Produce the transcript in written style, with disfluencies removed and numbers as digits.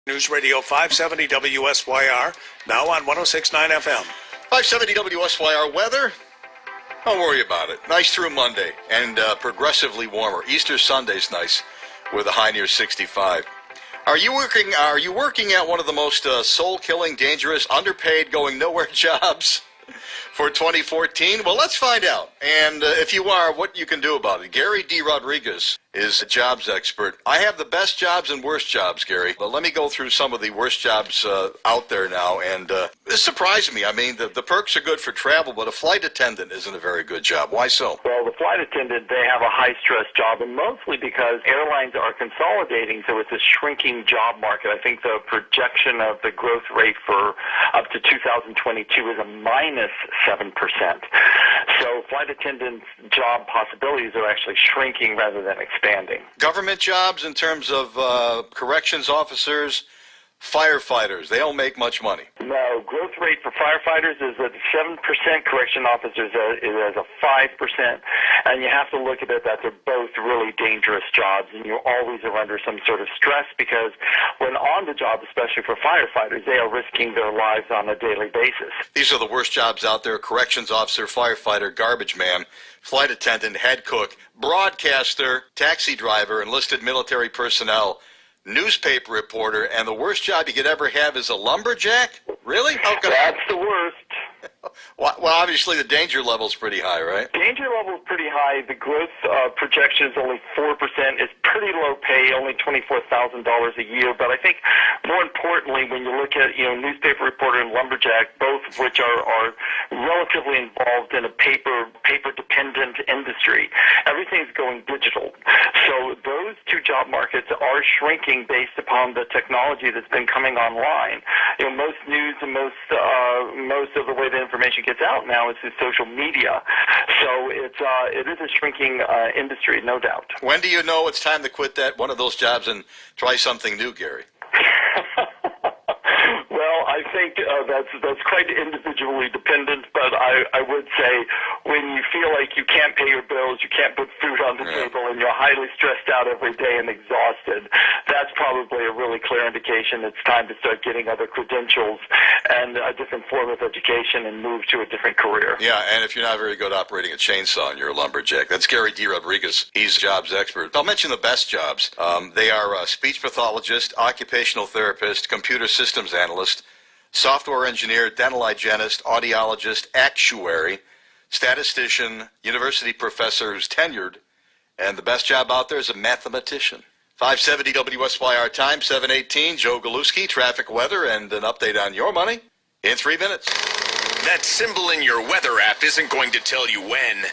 News Radio 570 WSYR, now on 106.9 FM. 570 WSYR weather. Don't worry about it. Nice through Monday and progressively warmer. Easter Sunday's nice with a high near 65. Are you working at one of the most soul-killing, dangerous, underpaid, going nowhere jobs for 2014? Well, let's find out. And if you are, what you can do about it. Gary D. Rodriguez is a jobs expert. I have the best jobs and worst jobs, Gary. But let me go through some of the worst jobs out there now. And this surprised me. I mean, the perks are good for travel, but a flight attendant isn't a very good job. Why so? Well, the flight attendant, they have a high-stress job, and mostly because airlines are consolidating, so it's a shrinking job market. I think the projection of the growth rate for up to 2022 is a minus 7%. So flight attendants' job possibilities are actually shrinking rather than expanding. Government jobs in terms of corrections officers, firefighters, they don't make much money. No, growth rate for firefighters is at 7%, correction officers is at a 5%, and you have to look at it that they're both really dangerous jobs, and you always are under some sort of stress because when on the job, especially for firefighters, they are risking their lives on a daily basis. These are the worst jobs out there: corrections officer, firefighter, garbage man, flight attendant, head cook, broadcaster, taxi driver, enlisted military personnel, newspaper reporter, and the worst job you could ever have is a lumberjack? Really? That's the worst. Well, obviously the danger level's pretty high, right? Danger level is pretty high. The growth projection is only 4%. It's pretty low pay, only $24,000 a year. But I think more importantly, when you look at newspaper reporter and lumberjack, both of which are relatively involved in a paper-dependent industry, everything's going digital. So those two job markets are shrinking based upon the technology that's been coming online. Most news and most of the way the information gets out now is through social media. So it is a shrinking industry, no doubt. When do you know it's time to quit one of those jobs and try something new, Gary? Well, I think that's quite individually dependent, but I would say when you feel like you can't pay your bills, you can't put food on the table, and you're highly stressed out every day and exhausted, that's probably a really clear indication it's time to start getting other credentials and a different form of education and move to a different career. Yeah, and if you're not very good operating a chainsaw and you're a lumberjack. That's Gary D. Rodriguez. He's a jobs expert. I'll mention the best jobs. They are speech pathologist, occupational therapist, computer systems analyst, software engineer, dental hygienist, audiologist, actuary, statistician, university professor who's tenured, and the best job out there is a mathematician. 570 WSYR time, 7:18. Joe Galuski, traffic, weather, and an update on your money in 3 minutes. That symbol in your weather app isn't going to tell you when,